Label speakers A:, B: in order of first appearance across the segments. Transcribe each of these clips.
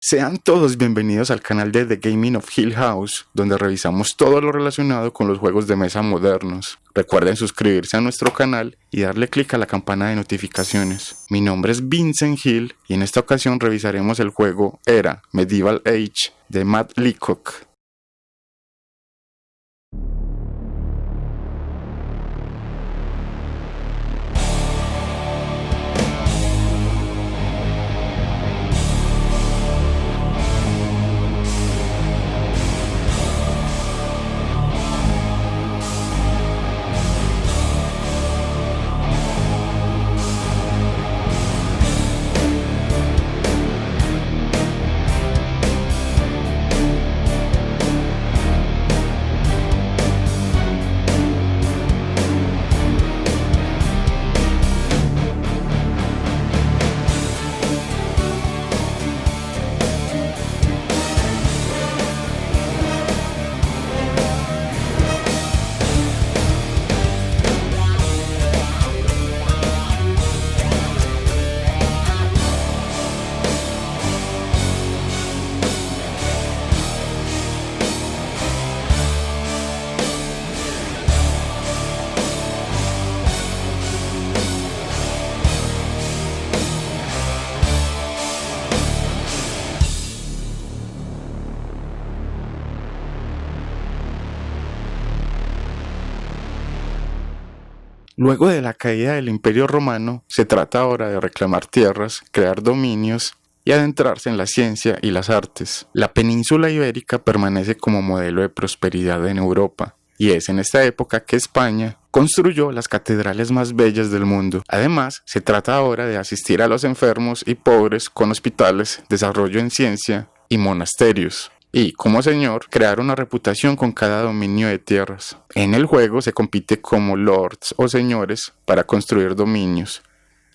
A: Sean todos bienvenidos al canal de The Gaming of Hill House, donde revisamos todo lo relacionado con los juegos de mesa modernos. Recuerden suscribirse a nuestro canal y darle clic a la campana de notificaciones. Mi nombre es Vincent Hill y en esta ocasión revisaremos el juego Era Medieval Age de Matt Leacock. Luego de la caída del Imperio Romano, se trata ahora de reclamar tierras, crear dominios y adentrarse en la ciencia y las artes. La península ibérica permanece como modelo de prosperidad en Europa, y es en esta época que España construyó las catedrales más bellas del mundo. Además, se trata ahora de asistir a los enfermos y pobres con hospitales, desarrollo en ciencia y monasterios. Y, como señor, crear una reputación con cada dominio de tierras. En el juego se compite como lords o señores para construir dominios.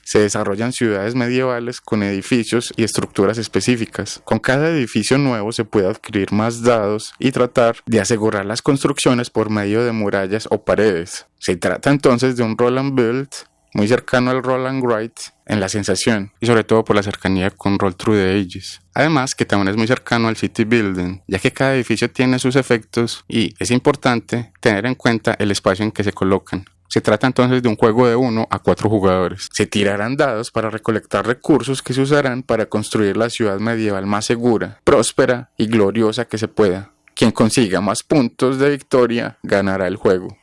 A: Se desarrollan ciudades medievales con edificios y estructuras específicas. Con cada edificio nuevo se puede adquirir más dados y tratar de asegurar las construcciones por medio de murallas o paredes. Se trata entonces de un roll and build muy cercano al roll and write en la sensación y sobre todo por la cercanía con Roll Through the Ages. Además que también es muy cercano al city building, ya que cada edificio tiene sus efectos y es importante tener en cuenta el espacio en que se colocan. Se trata entonces de un juego de 1 a 4 jugadores. Se tirarán dados para recolectar recursos que se usarán para construir la ciudad medieval más segura, próspera y gloriosa que se pueda. Quien consiga más puntos de victoria ganará el juego.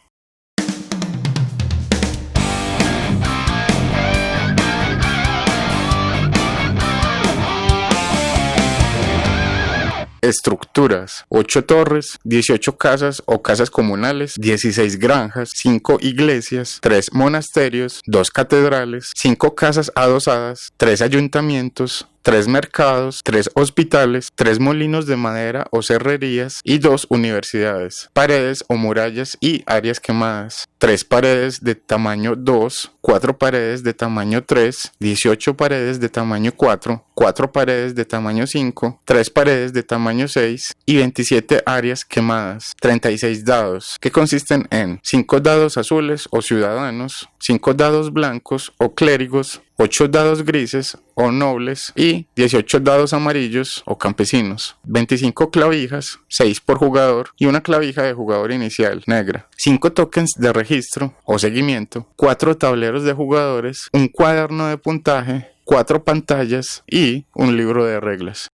A: Estructuras: 8 torres, 18 casas o casas comunales, 16 granjas, 5 iglesias, 3 monasterios, 2 catedrales, 5 casas adosadas, 3 ayuntamientos, 3 mercados, 3 hospitales, 3 molinos de madera o serrerías y 2 universidades, paredes o murallas y áreas quemadas, 3 paredes de tamaño 2, 4 paredes de tamaño 3, 18 paredes de tamaño 4, 4 paredes de tamaño 5, 3 paredes de tamaño 6 y 27 áreas quemadas, 36 dados, que consisten en 5 dados azules o ciudadanos, 5 dados blancos o clérigos, 8 dados grises o nobles y 18 dados amarillos o campesinos, 25 clavijas, 6 por jugador y una clavija de jugador inicial negra, 5 tokens de registro o seguimiento, 4 tableros de jugadores, un cuaderno de puntaje, 4 pantallas y un libro de reglas.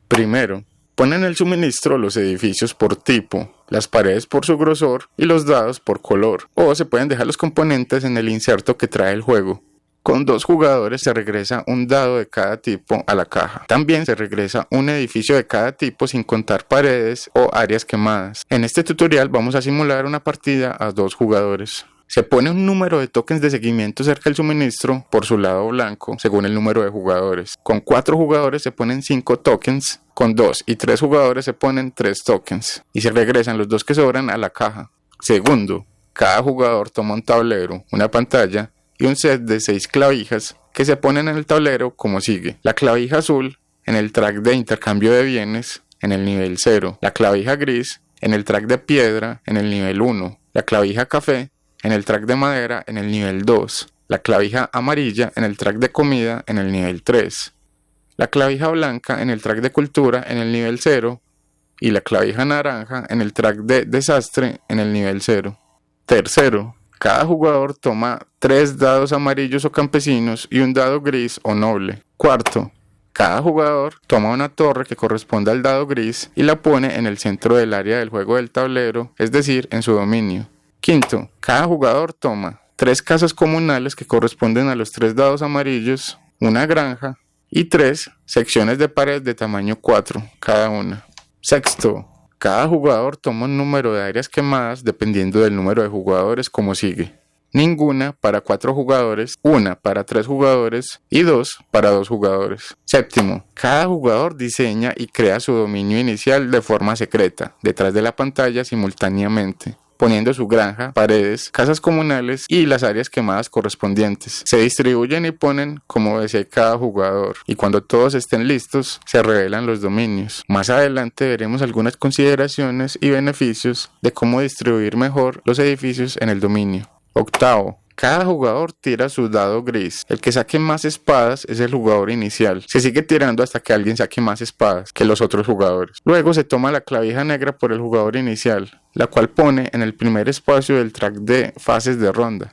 A: Primero, ponen el suministro los edificios por tipo, las paredes por su grosor y los dados por color, o se pueden dejar los componentes en el inserto que trae el juego. Con 2 jugadores se regresa un dado de cada tipo a la caja. También se regresa un edificio de cada tipo sin contar paredes o áreas quemadas. En este tutorial vamos a simular una partida a 2 jugadores. Se pone un número de tokens de seguimiento cerca del suministro por su lado blanco, según el número de jugadores. Con 4 jugadores se ponen 5 tokens, con 2 y 3 jugadores se ponen 3 tokens, y se regresan los 2 que sobran a la caja. Segundo, cada jugador toma un tablero, una pantalla y un set de 6 clavijas que se ponen en el tablero como sigue. La clavija azul en el track de intercambio de bienes en el nivel 0, la clavija gris en el track de piedra en el nivel 1, la clavija café en el track de madera en el nivel 2, la clavija amarilla en el track de comida en el nivel 3, la clavija blanca en el track de cultura en el nivel 0 y la clavija naranja en el track de desastre en el nivel 0. Tercero, cada jugador toma 3 dados amarillos o campesinos y un dado gris o noble. Cuarto, cada jugador toma una torre que corresponde al dado gris y la pone en el centro del área del juego del tablero, es decir, en su dominio. Quinto, cada jugador toma 3 casas comunales que corresponden a los 3 dados amarillos, una granja y 3 secciones de pared de tamaño 4 cada una. Sexto, cada jugador toma un número de áreas quemadas dependiendo del número de jugadores como sigue. Ninguna para 4 jugadores, 1 para 3 jugadores y 2 para 2 jugadores. Séptimo, cada jugador diseña y crea su dominio inicial de forma secreta, detrás de la pantalla simultáneamente, poniendo su granja, paredes, casas comunales y las áreas quemadas correspondientes. Se distribuyen y ponen como desee cada jugador, y cuando todos estén listos, se revelan los dominios. Más adelante veremos algunas consideraciones y beneficios de cómo distribuir mejor los edificios en el dominio. Octavo, cada jugador tira su dado gris. El que saque más espadas es el jugador inicial. Se sigue tirando hasta que alguien saque más espadas que los otros jugadores. Luego se toma la clavija negra por el jugador inicial, la cual pone en el primer espacio del track de fases de ronda.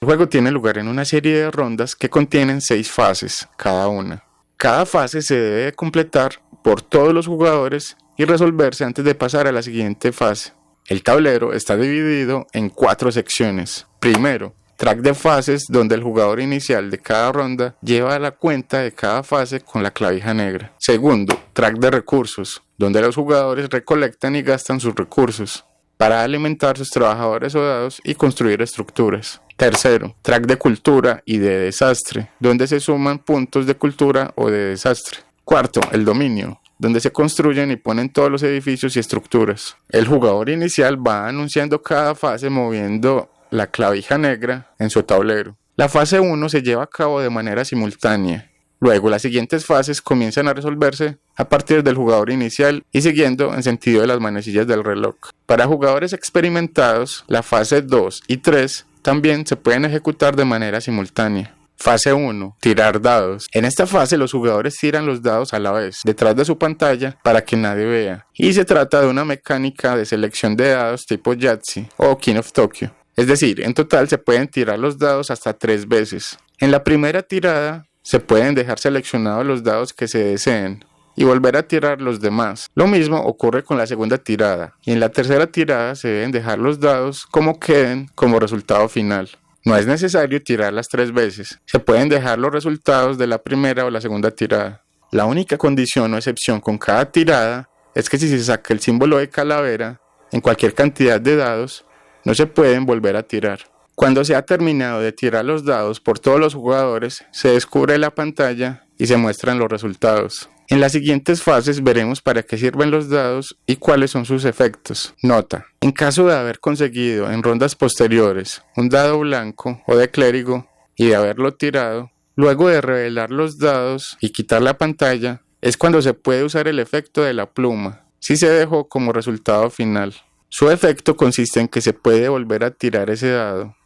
A: El juego tiene lugar en una serie de rondas que contienen 6 fases cada una. Cada fase se debe completar por todos los jugadores y resolverse antes de pasar a la siguiente fase. El tablero está dividido en 4 secciones. Primero, track de fases donde el jugador inicial de cada ronda lleva la cuenta de cada fase con la clavija negra. Segundo, track de recursos, donde los jugadores recolectan y gastan sus recursos para alimentar sus trabajadores o dados y construir estructuras. Tercero, track de cultura y de desastre, donde se suman puntos de cultura o de desastre. Cuarto, el dominio, donde se construyen y ponen todos los edificios y estructuras. El jugador inicial va anunciando cada fase moviendo la clavija negra en su tablero. La fase 1 se lleva a cabo de manera simultánea. Luego las siguientes fases comienzan a resolverse a partir del jugador inicial y siguiendo en sentido de las manecillas del reloj. Para jugadores experimentados, la fase 2 y 3 también se pueden ejecutar de manera simultánea. Fase 1. Tirar dados. En esta fase los jugadores tiran los dados a la vez, detrás de su pantalla para que nadie vea. Y se trata de una mecánica de selección de dados tipo Yahtzee o King of Tokyo. Es decir, en total se pueden tirar los dados hasta 3 veces. En la primera tirada se pueden dejar seleccionados los dados que se deseen y volver a tirar los demás. Lo mismo ocurre con la segunda tirada, y en la tercera tirada se deben dejar los dados como queden como resultado final. No es necesario tirarlas 3 veces, se pueden dejar los resultados de la primera o la segunda tirada. La única condición o excepción con cada tirada es que si se saca el símbolo de calavera en cualquier cantidad de dados, no se pueden volver a tirar. Cuando se ha terminado de tirar los dados por todos los jugadores, se descubre la pantalla y se muestran los resultados. En las siguientes fases veremos para qué sirven los dados y cuáles son sus efectos. Nota: en caso de haber conseguido en rondas posteriores un dado blanco o de clérigo y de haberlo tirado, luego de revelar los dados y quitar la pantalla, es cuando se puede usar el efecto de la pluma, si se dejó como resultado final. Su efecto consiste en que se puede volver a tirar ese dado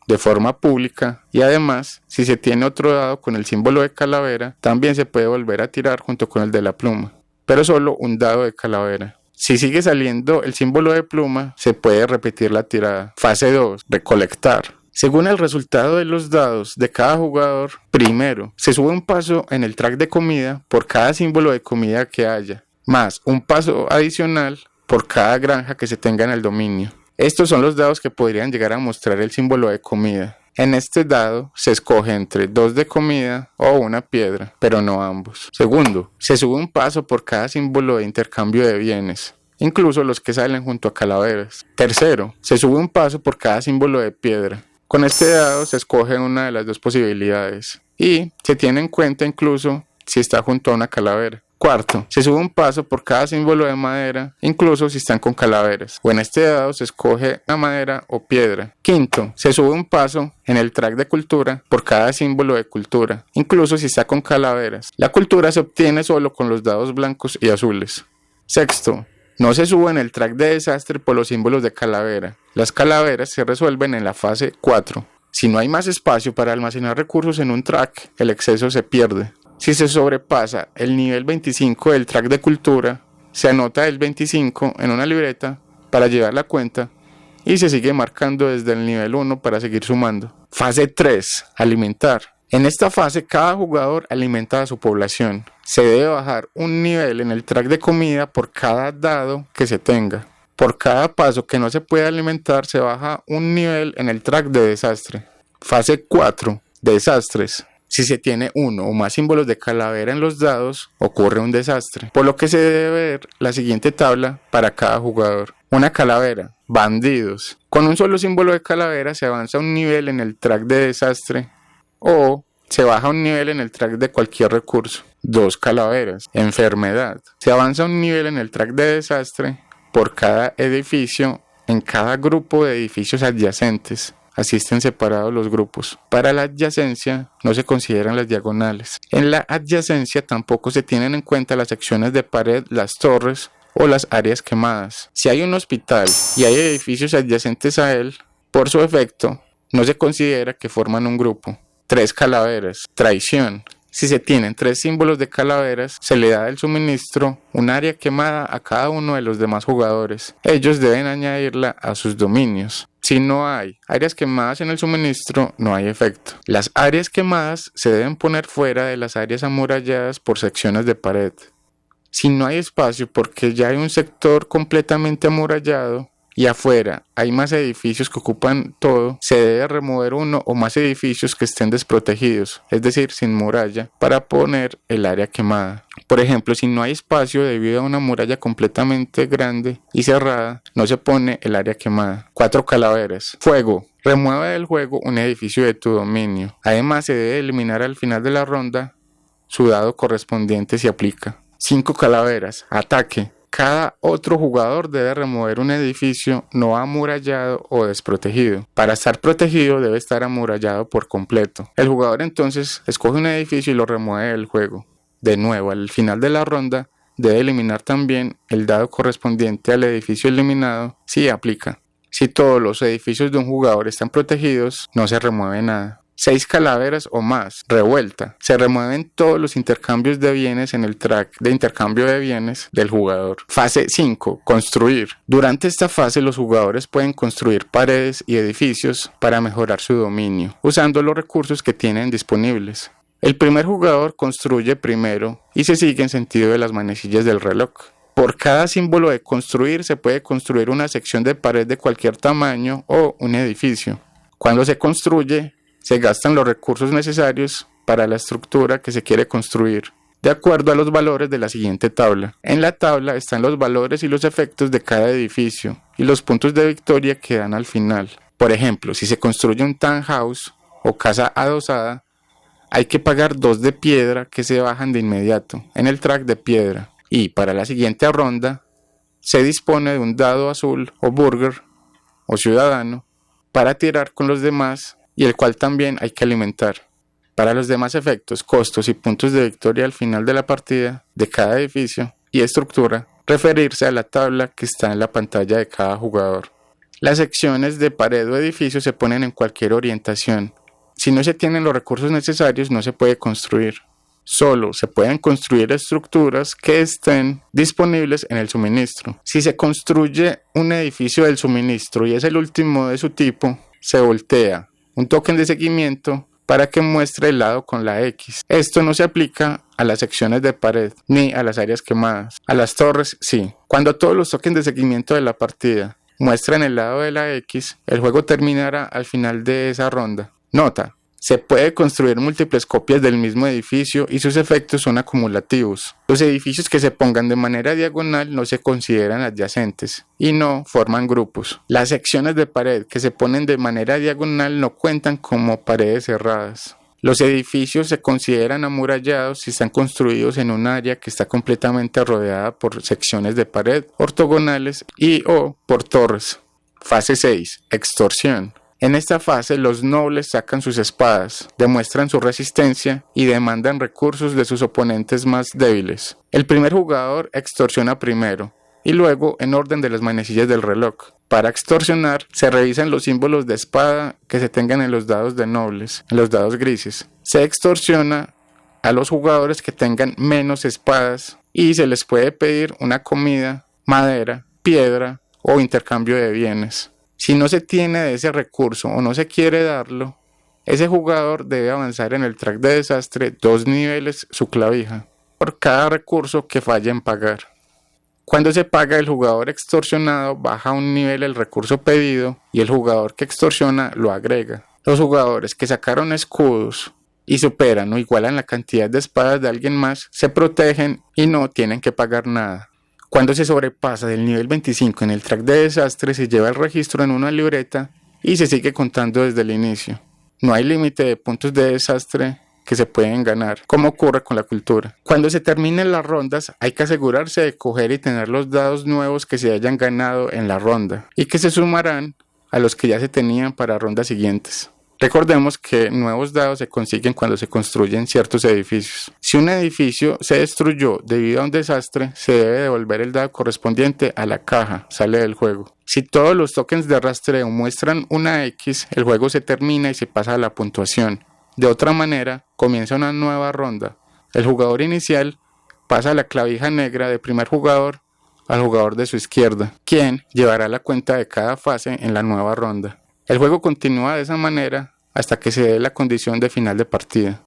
A: de forma pública y además, si se tiene otro dado con el símbolo de calavera, también se puede volver a tirar junto con el de la pluma, pero solo un dado de calavera. Si sigue saliendo el símbolo de pluma, se puede repetir la tirada. Fase 2. Recolectar. Según el resultado de los dados de cada jugador, primero se sube un paso en el track de comida por cada símbolo de comida que haya, más un paso adicional por cada granja que se tenga en el dominio. Estos son los dados que podrían llegar a mostrar el símbolo de comida. En este dado se escoge entre 2 de comida o una piedra, pero no ambos. Segundo, se sube un paso por cada símbolo de intercambio de bienes, incluso los que salen junto a calaveras. Tercero, se sube un paso por cada símbolo de piedra. Con este dado se escoge una de las 2 posibilidades y se tiene en cuenta incluso si está junto a una calavera. Cuarto, se sube un paso por cada símbolo de madera, incluso si están con calaveras, o en este dado se escoge una madera o piedra. Quinto, se sube un paso en el track de cultura por cada símbolo de cultura, incluso si está con calaveras. La cultura se obtiene solo con los dados blancos y azules. Sexto, no se sube en el track de desastre por los símbolos de calavera. Las calaveras se resuelven en la fase 4. Si no hay más espacio para almacenar recursos en un track, el exceso se pierde. Si se sobrepasa el nivel 25 del track de cultura, se anota el 25 en una libreta para llevar la cuenta y se sigue marcando desde el nivel 1 para seguir sumando. Fase 3. Alimentar. En esta fase cada jugador alimenta a su población. Se debe bajar un nivel en el track de comida por cada dado que se tenga. Por cada paso que no se puede alimentar se baja un nivel en el track de desastre. Fase 4. Desastres. Si se tiene uno o más símbolos de calavera en los dados, ocurre un desastre, por lo que se debe ver la siguiente tabla para cada jugador. Una calavera, bandidos. Con un solo símbolo de calavera se avanza un nivel en el track de desastre o se baja un nivel en el track de cualquier recurso. Dos calaveras, enfermedad. Se avanza un nivel en el track de desastre por cada edificio en cada grupo de edificios adyacentes. Así estén separados los grupos. Para la adyacencia no se consideran las diagonales. En la adyacencia tampoco se tienen en cuenta las secciones de pared, las torres o las áreas quemadas. Si hay un hospital y hay edificios adyacentes a él, por su efecto, no se considera que forman un grupo. 3 calaveras. Traición. Si se tienen 3 símbolos de calaveras, se le da del suministro un área quemada a cada uno de los demás jugadores. Ellos deben añadirla a sus dominios. Si no hay áreas quemadas en el suministro, no hay efecto. Las áreas quemadas se deben poner fuera de las áreas amuralladas por secciones de pared. Si no hay espacio porque ya hay un sector completamente amurallado y afuera hay más edificios que ocupan todo, se debe remover uno o más edificios que estén desprotegidos, es decir, sin muralla, para poner el área quemada. Por ejemplo, si no hay espacio debido a una muralla completamente grande y cerrada, no se pone el área quemada. 4 calaveras. Fuego. Remueve del juego un edificio de tu dominio. Además, se debe eliminar al final de la ronda su dado correspondiente si aplica. 5 calaveras. Ataque. Cada otro jugador debe remover un edificio no amurallado o desprotegido. Para estar protegido debe estar amurallado por completo. El jugador entonces escoge un edificio y lo remueve del juego. De nuevo, al final de la ronda, debe eliminar también el dado correspondiente al edificio eliminado si aplica. Si todos los edificios de un jugador están protegidos, no se remueve nada. 6 calaveras o más. Revuelta. Se remueven todos los intercambios de bienes en el track de intercambio de bienes del jugador. Fase 5. Construir. Durante esta fase los jugadores pueden construir paredes y edificios para mejorar su dominio, usando los recursos que tienen disponibles. El primer jugador construye primero y se sigue en sentido de las manecillas del reloj. Por cada símbolo de construir se puede construir una sección de pared de cualquier tamaño o un edificio. Cuando se construye, se gastan los recursos necesarios para la estructura que se quiere construir, de acuerdo a los valores de la siguiente tabla. En la tabla están los valores y los efectos de cada edificio y los puntos de victoria que dan al final. Por ejemplo, si se construye un townhouse o casa adosada, hay que pagar 2 de piedra que se bajan de inmediato en el track de piedra. Y para la siguiente ronda, se dispone de un dado azul o burger o ciudadano para tirar con los demás y el cual también hay que alimentar. Para los demás efectos, costos y puntos de victoria al final de la partida de cada edificio y estructura, referirse a la tabla que está en la pantalla de cada jugador. Las secciones de pared o edificio se ponen en cualquier orientación. Si no se tienen los recursos necesarios, no se puede construir. Solo se pueden construir estructuras que estén disponibles en el suministro. Si se construye un edificio del suministro y es el último de su tipo, se voltea un token de seguimiento para que muestre el lado con la X. Esto no se aplica a las secciones de pared ni a las áreas quemadas. A las torres sí. Cuando todos los tokens de seguimiento de la partida muestran el lado de la X, el juego terminará al final de esa ronda. Nota: se puede construir múltiples copias del mismo edificio y sus efectos son acumulativos. Los edificios que se pongan de manera diagonal no se consideran adyacentes y no forman grupos. Las secciones de pared que se ponen de manera diagonal no cuentan como paredes cerradas. Los edificios se consideran amurallados si están construidos en un área que está completamente rodeada por secciones de pared ortogonales y o por torres. Fase 6. Extorsión. En esta fase los nobles sacan sus espadas, demuestran su resistencia y demandan recursos de sus oponentes más débiles. El primer jugador extorsiona primero y luego en orden de las manecillas del reloj. Para extorsionar se revisan los símbolos de espada que se tengan en los dados de nobles, en los dados grises. Se extorsiona a los jugadores que tengan menos espadas y se les puede pedir una comida, madera, piedra o intercambio de bienes. Si no se tiene de ese recurso o no se quiere darlo, ese jugador debe avanzar en el track de desastre 2 niveles su clavija por cada recurso que falle en pagar. Cuando se paga, el jugador extorsionado baja un nivel el recurso pedido y el jugador que extorsiona lo agrega. Los jugadores que sacaron escudos y superan o igualan la cantidad de espadas de alguien más se protegen y no tienen que pagar nada. Cuando se sobrepasa del nivel 25 en el track de desastre, se lleva el registro en una libreta y se sigue contando desde el inicio. No hay límite de puntos de desastre que se pueden ganar, como ocurre con la cultura. Cuando se terminen las rondas, hay que asegurarse de coger y tener los dados nuevos que se hayan ganado en la ronda y que se sumarán a los que ya se tenían para rondas siguientes. Recordemos que nuevos dados se consiguen cuando se construyen ciertos edificios. Si un edificio se destruyó debido a un desastre, se debe devolver el dado correspondiente a la caja, sale del juego. Si todos los tokens de rastreo muestran una X, el juego se termina y se pasa a la puntuación. De otra manera, comienza una nueva ronda. El jugador inicial pasa la clavija negra de primer jugador al jugador de su izquierda, quien llevará la cuenta de cada fase en la nueva ronda. El juego continúa de esa manera hasta que se dé la condición de final de partida.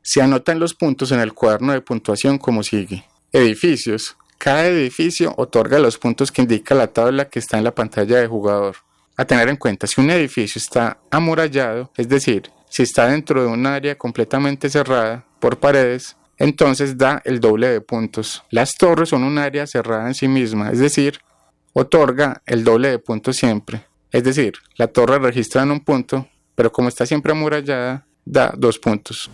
A: Se anotan los puntos en el cuaderno de puntuación como sigue. Edificios. Cada edificio otorga los puntos que indica la tabla que está en la pantalla de jugador. A tener en cuenta, si un edificio está amurallado, es decir, si está dentro de un área completamente cerrada por paredes, entonces da el doble de puntos. Las torres son un área cerrada en sí misma, es decir, otorga el doble de puntos siempre. Es decir, la torre registra en un punto, pero como está siempre amurallada, da 2 puntos.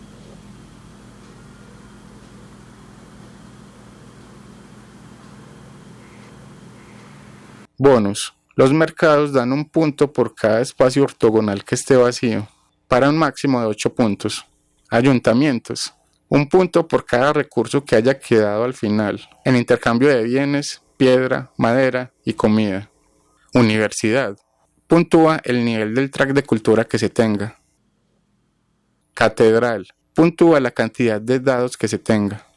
A: Bonus. Los mercados dan un punto por cada espacio ortogonal que esté vacío, para un máximo de 8 puntos. Ayuntamientos. Un punto por cada recurso que haya quedado al final, en intercambio de bienes, piedra, madera y comida. Universidad. Puntúa el nivel del track de cultura que se tenga. Catedral. Puntúa la cantidad de dados que se tenga.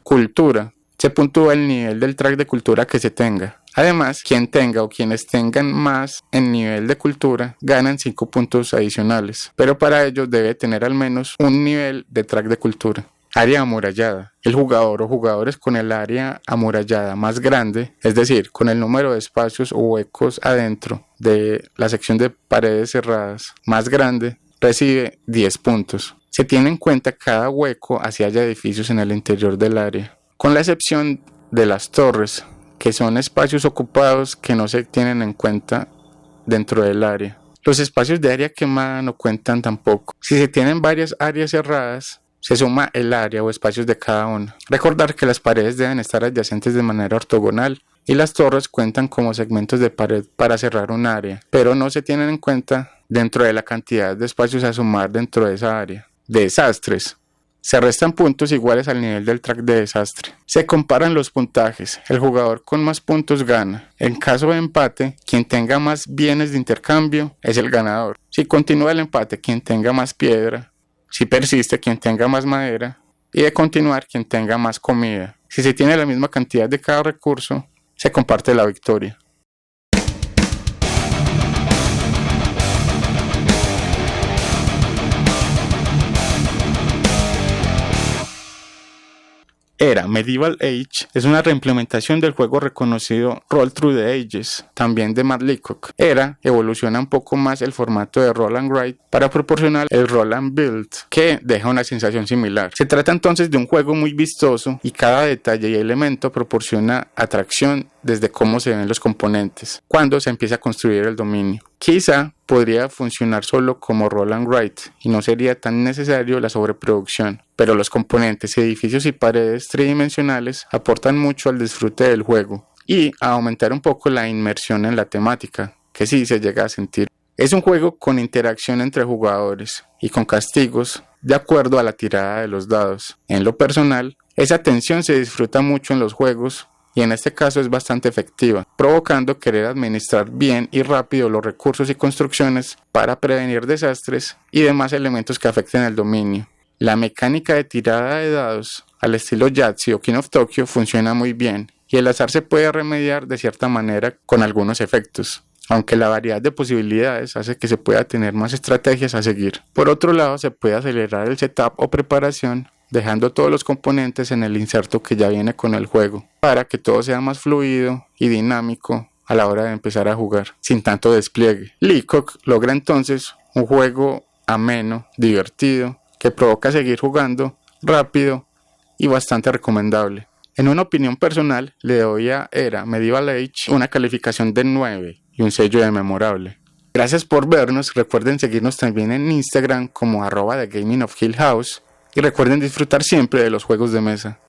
A: Cultura. Se puntúa el nivel del track de cultura que se tenga. Además, quien tenga o quienes tengan más en nivel de cultura ganan 5 puntos adicionales, pero para ello debe tener al menos un nivel de track de cultura. Área amurallada. El jugador o jugadores con el área amurallada más grande, es decir, con el número de espacios o huecos adentro de la sección de paredes cerradas más grande, recibe 10 puntos. Se tiene en cuenta cada hueco hacia haya edificios en el interior del área, con la excepción de las torres, que son espacios ocupados que no se tienen en cuenta dentro del área. Los espacios de área quemada no cuentan tampoco. Si se tienen varias áreas cerradas, se suma el área o espacios de cada una. Recordar que las paredes deben estar adyacentes de manera ortogonal y las torres cuentan como segmentos de pared para cerrar un área, pero no se tienen en cuenta dentro de la cantidad de espacios a sumar dentro de esa área. Desastres. Se restan puntos iguales al nivel del track de desastre. Se comparan los puntajes. El jugador con más puntos gana. En caso de empate, quien tenga más bienes de intercambio es el ganador. Si continúa el empate, quien tenga más piedra. Si persiste, quien tenga más madera. Y de continuar, quien tenga más comida. Si se tiene la misma cantidad de cada recurso, se comparte la victoria. Era Medieval Age es una reimplementación del juego reconocido Roll Through the Ages, también de Matt Leacock. Era evoluciona un poco más el formato de Roll and Write para proporcionar el Roll and Build, que deja una sensación similar. Se trata entonces de un juego muy vistoso y cada detalle y elemento proporciona atracción desde cómo se ven los componentes, cuando se empieza a construir el dominio. Quizá podría funcionar solo como Roll and Write y no sería tan necesario la sobreproducción, pero los componentes, edificios y paredes tridimensionales aportan mucho al disfrute del juego y a aumentar un poco la inmersión en la temática, que sí se llega a sentir. Es un juego con interacción entre jugadores y con castigos de acuerdo a la tirada de los dados. En lo personal, esa tensión se disfruta mucho en los juegos y en este caso es bastante efectiva, provocando querer administrar bien y rápido los recursos y construcciones para prevenir desastres y demás elementos que afecten el dominio. La mecánica de tirada de dados, al estilo Yahtzee o King of Tokyo, funciona muy bien y el azar se puede remediar de cierta manera con algunos efectos, aunque la variedad de posibilidades hace que se pueda tener más estrategias a seguir. Por otro lado, se puede acelerar el setup o preparación dejando todos los componentes en el inserto que ya viene con el juego, para que todo sea más fluido y dinámico a la hora de empezar a jugar, sin tanto despliegue. Leacock logra entonces un juego ameno, divertido, que provoca seguir jugando, rápido y bastante recomendable. En una opinión personal, le doy a Era Medieval Age una calificación de 9 y un sello de memorable. Gracias por vernos, recuerden seguirnos también en Instagram como @TheGamingOfHillHouse y recuerden disfrutar siempre de los juegos de mesa.